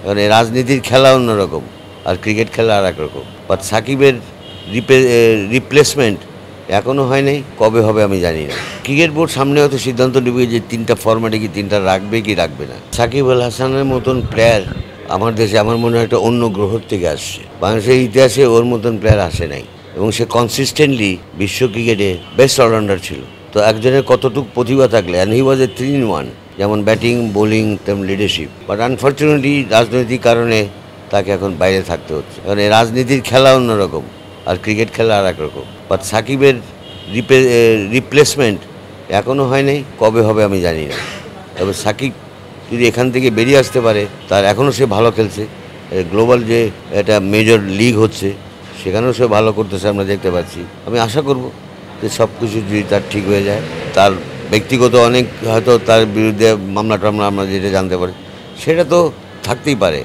কারণ এই রাজনীতির খেলা অন্যরকম আর ক্রিকেট খেলা আর এক রকম। বাট সাকিবের রিপ্লেসমেন্ট এখনও হয় নাই, কবে হবে আমি জানি না। ক্রিকেট বোর্ড সামনে হয়তো সিদ্ধান্ত নেবে যে 3টা ফরম্যাটে কি 3টা রাখবে কি রাখবে না। সাকিব আল হাসানের মতন প্লেয়ার আমার দেশে আমার মনে হয় একটা অন্য গ্রহ থেকে আসছে। বাংলাদেশের ইতিহাসে ওর মতন প্লেয়ার আসে নাই এবং সে কনসিস্টেন্টলি বিশ্ব ক্রিকেটে বেস্ট অলরাউন্ডার ছিল। তো একজনের কতটুকু প্রতিভা থাকলে, and he was A 3 in 1, যেমন ব্যাটিং বোলিং তেমন লিডারশিপ। বাট আনফর্চুনেটলি রাজনৈতিক কারণে তাকে এখন বাইরে থাকতে হচ্ছে। কারণ এই রাজনীতির খেলা অন্যরকম আর ক্রিকেট খেলা আর এক রকম। বাট সাকিবের রিপ্লেসমেন্ট এখনও হয় নাই, কবে হবে আমি জানি না। তবে সাকিব যদি এখান থেকে বেরিয়ে আসতে পারে, তার এখনও সে ভালো খেলছে। গ্লোবাল যে একটা মেজর লিগ হচ্ছে সেখানেও সে ভালো করতেছে, আমরা দেখতে পাচ্ছি। আমি আশা করব যে সব কিছু যদি তার ঠিক হয়ে যায়। তার ব্যক্তিগত অনেক হয়তো তার বিরুদ্ধে মামলা টামলা আমরা যেটা জানতে পারি সেটা তো থাকতেই পারে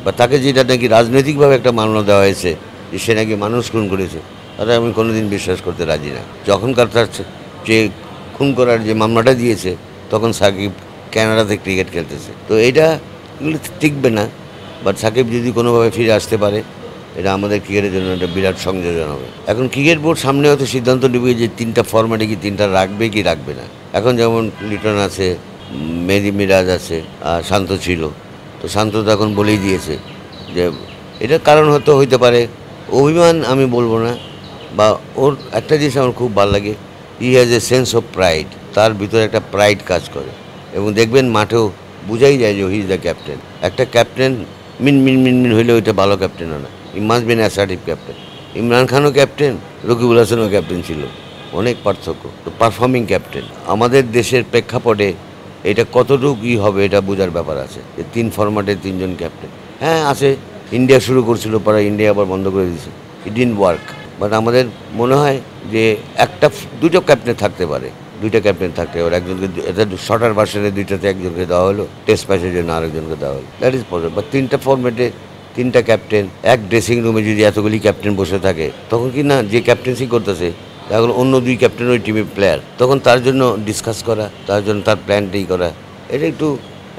বা তাকে যেটা নাকি রাজনৈতিকভাবে একটা মামলা দেওয়া হয়েছে যে সে নাকি মানুষ খুন করেছে, তাহলে আমি কোনোদিন বিশ্বাস করতে রাজি না। যখনকার তার যে খুন করার যে মামলাটা দিয়েছে তখন সাকিব কানাডাতে ক্রিকেট খেলতেছে। তো এগুলো টিকবে না। বাট সাকিব যদি কোনোভাবে ফিরে আসতে পারে, এটা আমাদের ক্রিকেটের জন্য একটা বিরাট সংযোজন হবে। এখন ক্রিকেট বোর্ড সামনে হয়তো সিদ্ধান্ত নেবে যে 3টা ফরম্যাটে কি 3টা রাখবে কি রাখবে না। এখন যেমন লিটন আছে, মেহেদী মিরাজ আছে, আর শান্ত ছিল। তো শান্ত তো এখন বলেই দিয়েছে যে এটার কারণ হয়তো হইতে পারে অভিমান, আমি বলবো না। বা ওর একটা জিনিস আমার খুব ভালো লাগে, he has a sense of pride. তার ভিতরে একটা প্রাইড কাজ করে এবং দেখবেন মাঠেও বোঝাই যায় যে হি ইজ দ্য ক্যাপ্টেন। একটা captain mean mean mean mean হইলে ওইটা ভালো ক্যাপ্টেন হয় না। He must be an assertive captain. Imran খানও ক্যাপ্টেন, রকিবুল হাসানও ক্যাপ্টেন ছিল, অনেক পার্থক্য। তো পারফর্মিং ক্যাপ্টেন আমাদের দেশের প্রেক্ষাপটে এটা কতটুকু হবে এটা বোঝার ব্যাপার আছে যে 3 ফরম্যাটে 3জন ক্যাপ্টেন। হ্যাঁ আছে, ইন্ডিয়া শুরু করছিল, পরে ইন্ডিয়া আবার বন্ধ করে দিয়েছে, ইট ডিডন্ট ওয়ার্ক। বাট আমাদের মনে হয় যে দুটো ক্যাপ্টেন থাকতে পারে, 2টা ক্যাপ্টেন থাকতে পারে। একজনকে এটা শর্টার ভার্সনে 2টাতে একজনকে দেওয়া হলো, টেস্ট ম্যাচের জন্য আরেকজনকে দেওয়া হলো, দ্যাট ইজ পসিবল। বা 3টা ফরম্যাটে 3টা ক্যাপ্টেন, এক ড্রেসিং রুমে যদি এতগুলি ক্যাপ্টেন বসে থাকে, তখন কি না যে ক্যাপ্টেন্সি করতেছে এখন অন্য 2 ক্যাপ্টেন ওই টিমের প্লেয়ার, তখন তার জন্য ডিসকাস করা, তার জন্য তার প্ল্যানটাই করা, এটা একটু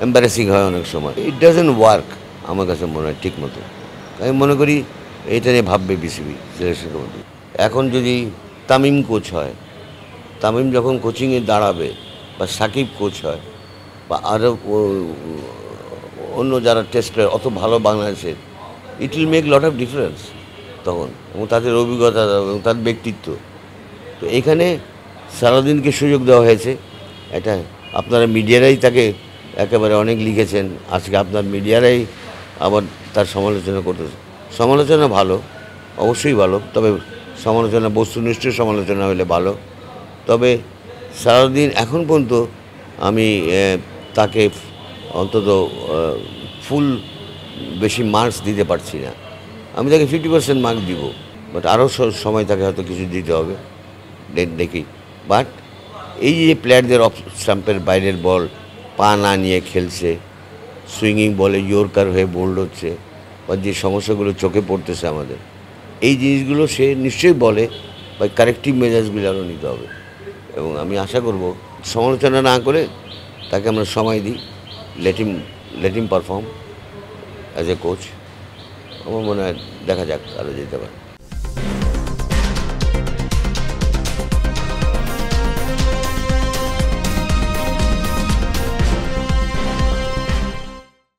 এম্বারেসিং হয় অনেক সময়। ইট ডাজন্ট ওয়ার্ক আমার কাছে মনে হয় ঠিক মতো। আমি মনে করি এটা নিয়ে ভাববে বিসিবি সিলেকশন কমিটি। এখন যদি তামিম কোচ হয়, তামিম যখন কোচিংয়ে দাঁড়াবে, বা সাকিব কোচ হয়, বা আরও অন্য যারা টেস্ট প্লেয়ার অত ভালো বাংলাদেশের, it will make lot of difference তখন, এবং তাদের অভিজ্ঞতা এবং তার ব্যক্তিত্ব। তো এখানে সালাউদ্দিনকে সুযোগ দেওয়া হয়েছে। এটা আপনারা মিডিয়ারাই তাকে একেবারে অনেক লিখেছেন, আজকে আপনার মিডিয়ারাই আবার তার সমালোচনা করতেছে। সমালোচনা ভালো, অবশ্যই ভালো, তবে সমালোচনা বস্তুনিষ্ঠ সমালোচনা হলে ভালো। তবে সালাউদ্দিন এখন পর্যন্ত আমি তাকে অন্তত ফুল বেশি মার্কস দিতে পারছি না। আমি তাকে 50% মার্ক দিব, বাট আরও সময় তাকে হয়তো কিছু দিতে হবে, দেখি। বাট এই যে প্লেয়ারদের অফ স্টাম্পের বাইরের বল পা না নিয়ে খেলছে, সুইঙ্গিং বলে ইয়র্কার হয়ে বোল্ড হচ্ছে, বা যে সমস্যাগুলো চোখে পড়তেছে আমাদের, এই জিনিসগুলো সে নিশ্চয়ই বলে, বা কারেক্টিভ মেজাজগুলো আরও নিতে হবে। এবং আমি আশা করব সমালোচনা না করে তাকে আমরা সময় দিই, let him perform as a coach. আমার মনে হয় দেখা যাক আরও যেতে পারে।